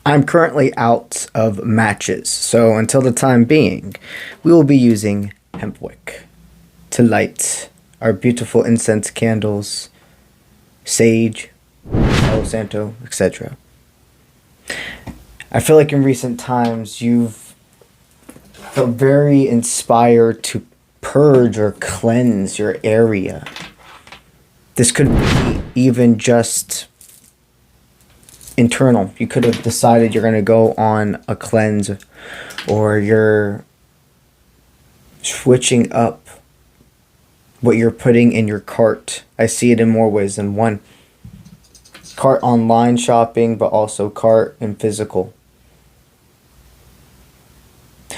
I'm currently out of matches, so until the time being, we will be using hemp wick to light our beautiful incense candles, sage, Palo Santo, etc. I feel like in recent times you've felt very inspired to purge or cleanse your area. This could be even just internal. You could have decided you're going to go on a cleanse, or you're switching up what you're putting in your cart. I see it in more ways than one. Cart online shopping, but also cart in physical.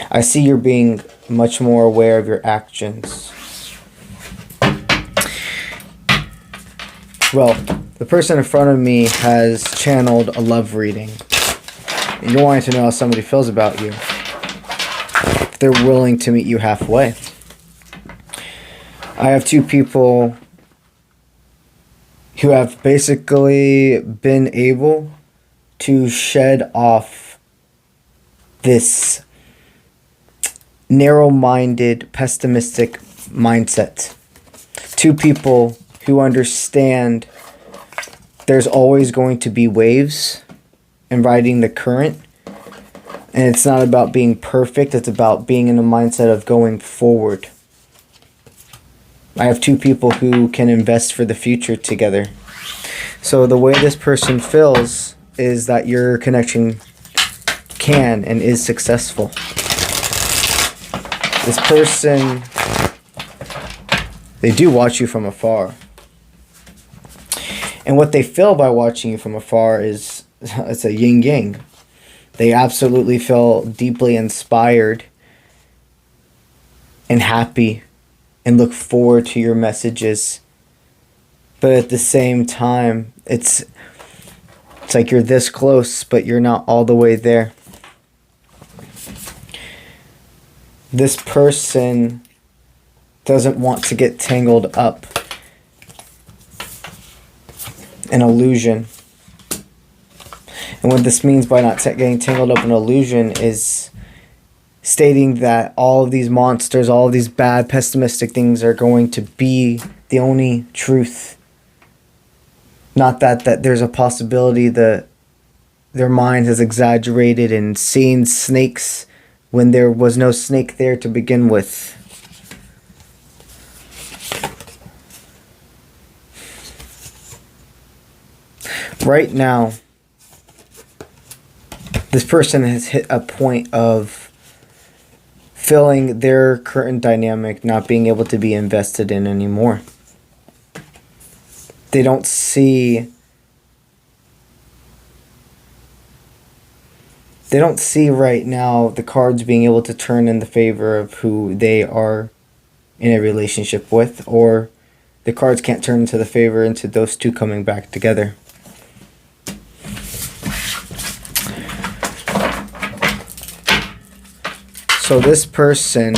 I see you're being much more aware of your actions. Well, the person in front of me has channeled a love reading. And you're wanting to know how somebody feels about you. If they're willing to meet you halfway. I have two people who have basically been able to shed off this narrow-minded, pessimistic mindset. Two people who understand there's always going to be waves and riding the current. And it's not about being perfect, it's about being in the mindset of going forward. I have two people who can invest for the future together. So the way this person feels is that your connection can and is successful. This person, they do watch you from afar. And what they feel by watching you from afar is, it's a yin-yang. They absolutely feel deeply inspired and happy and look forward to your messages. But at the same time, it's like you're this close, but you're not all the way there. This person doesn't want to get tangled up in illusion. And what this means by not getting tangled up in illusion is stating that all of these monsters, all of these bad, pessimistic things are going to be the only truth. Not that there's a possibility that their mind has exaggerated and seen snakes when there was no snake there to begin with. Right now, this person has hit a point of feeling their current dynamic not being able to be invested in anymore. They don't see right now the cards being able to turn in the favor of who they are in a relationship with, or the cards can't turn into the favor into those two coming back together. So this person,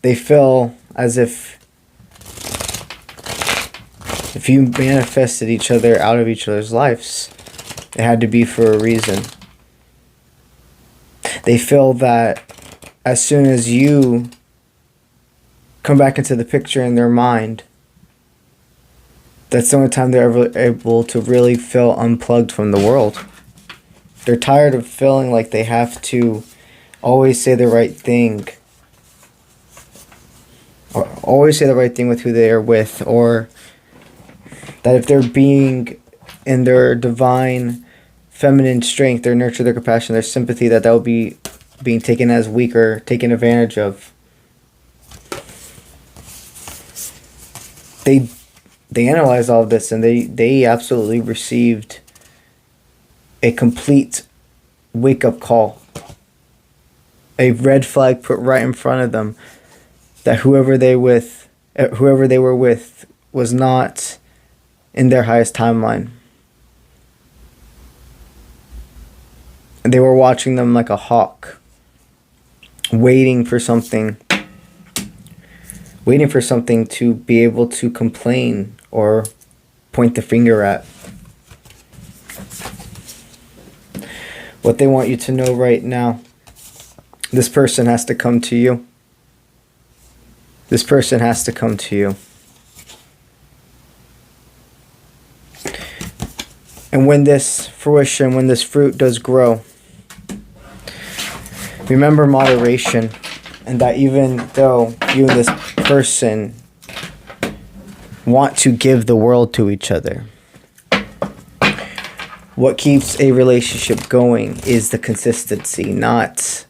they feel as if you manifested each other out of each other's lives, it had to be for a reason. They feel that as soon as you come back into the picture in their mind, that's the only time they're ever able to really feel unplugged from the world. They're tired of feeling like they have to always say the right thing. Or always say the right thing with who they are with. Or that if they're being in their divine feminine strength, their nurture, their compassion, their sympathy, that will be being taken as weak or taken advantage of. They analyzed all of this, and they absolutely received a complete wake-up call. A red flag put right in front of them that whoever they were with was not in their highest timeline. And they were watching them like a hawk, waiting for something to be able to complain or point the finger at. What they want you to know right now, this person has to come to you. This person has to come to you. And when this fruition, when this fruit does grow, remember moderation, and that even though you and this person want to give the world to each other, what keeps a relationship going is the consistency, not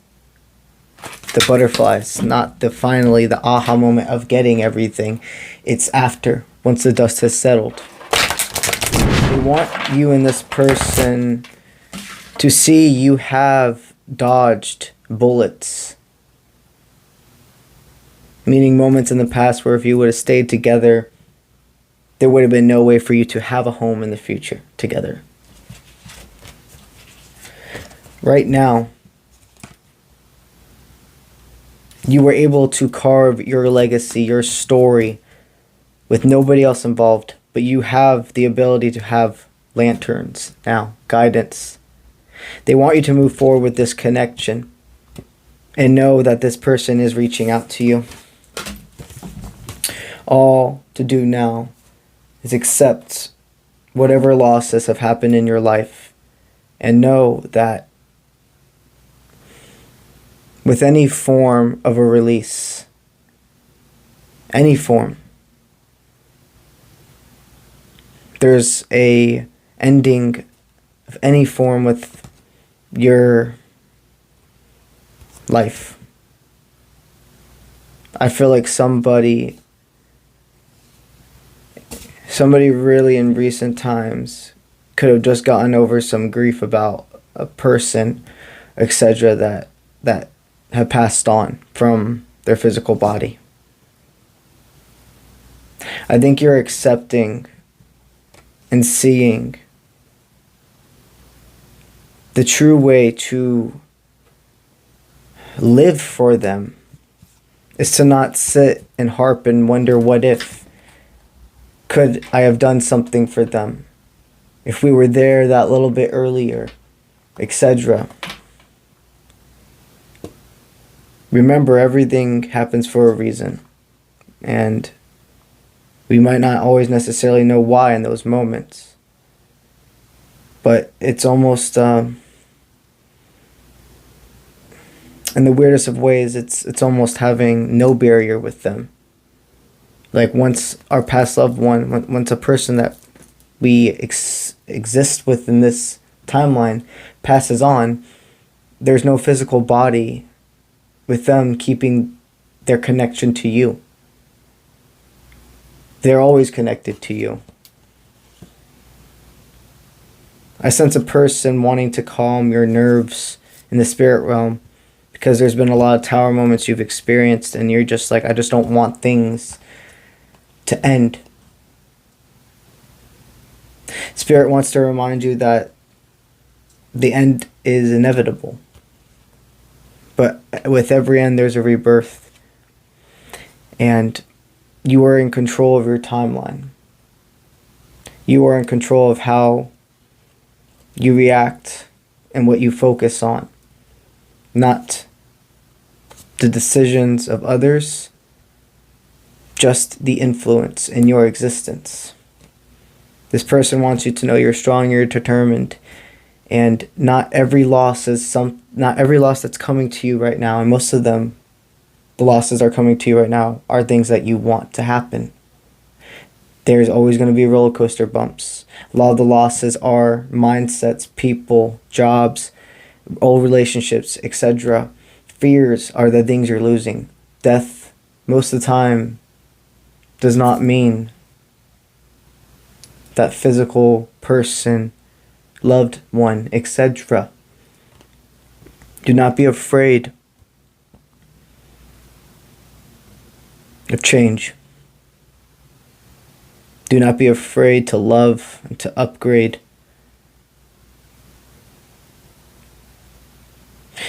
the butterflies, not the finally the aha moment of getting everything. It's after, once the dust has settled. They want you and this person to see you have dodged bullets. Meaning moments in the past where if you would have stayed together, there would have been no way for you to have a home in the future together. Right now, you were able to carve your legacy, your story, with nobody else involved. But you have the ability to have lanterns now, guidance. They want you to move forward with this connection and know that this person is reaching out to you. All to do now is accept whatever losses have happened in your life and know that with any form of a release, any form, there's a ending of any form with your life. I feel like somebody really in recent times could have just gotten over some grief about a person, etc., that have passed on from their physical body. I think you're accepting and seeing the true way to live for them is to not sit and harp and wonder, what if? Could I have done something for them? If we were there that little bit earlier, etc. Remember, everything happens for a reason. And we might not always necessarily know why in those moments. But it's almost, in the weirdest of ways, it's almost having no barrier with them. Like once our past loved one, once a person that we exist with in this timeline passes on, there's no physical body with them keeping their connection to you. They're always connected to you. I sense a person wanting to calm your nerves in the spirit realm because there's been a lot of tower moments you've experienced and you're just like, I just don't want things to end. Spirit wants to remind you that the end is inevitable. But with every end, there's a rebirth. And you are in control of your timeline. You are in control of how you react and what you focus on. Not the decisions of others, just the influence in your existence. This person wants you to know you're strong, you're determined, and not every loss that's coming to you right now, and most of them, the losses are coming to you right now, are things that you want to happen. There's always going to be roller coaster bumps. A lot of the losses are mindsets, people, jobs, old relationships, etc. Fears are the things you're losing. Death, most of the time, does not mean that physical person, loved one, etc. Do not be afraid of change. Do not be afraid to love and to upgrade.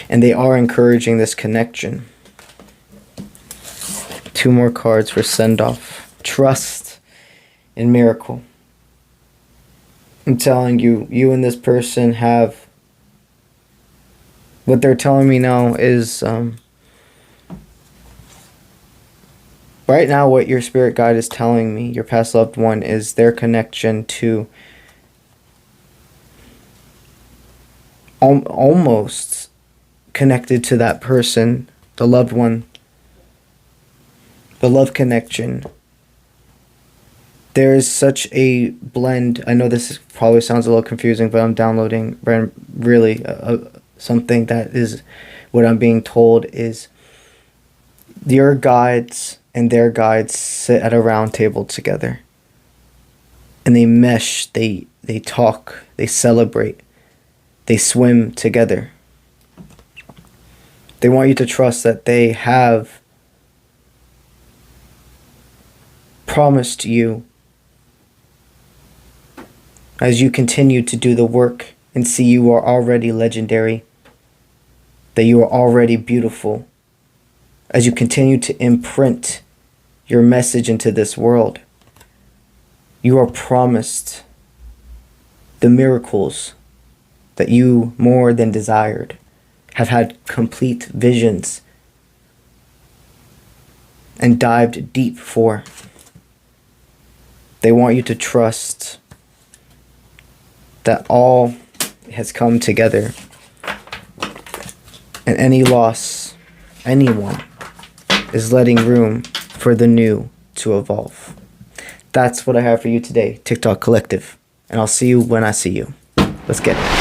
And they are encouraging this connection. 2 more cards for send-off. Trust and miracle. I'm telling you, you and this person have What they're telling me now is, right now what your spirit guide is telling me, your past loved one, is their connection to almost connected to that person, the loved one, the love connection. There is such a blend. I know this probably sounds a little confusing, but I'm downloading really something that is what I'm being told is your guides and their guides sit at a round table together. And they mesh, they talk, they celebrate, they swim together. They want you to trust that they have promised you, as you continue to do the work and see you are already legendary, that you are already beautiful, as you continue to imprint your message into this world, you are promised the miracles that you more than desired, have had complete visions and dived deep for. They want you to trust that all has come together, and any loss, anyone, is letting room for the new to evolve. That's what I have for you today, TikTok Collective. And I'll see you when I see you. Let's get it.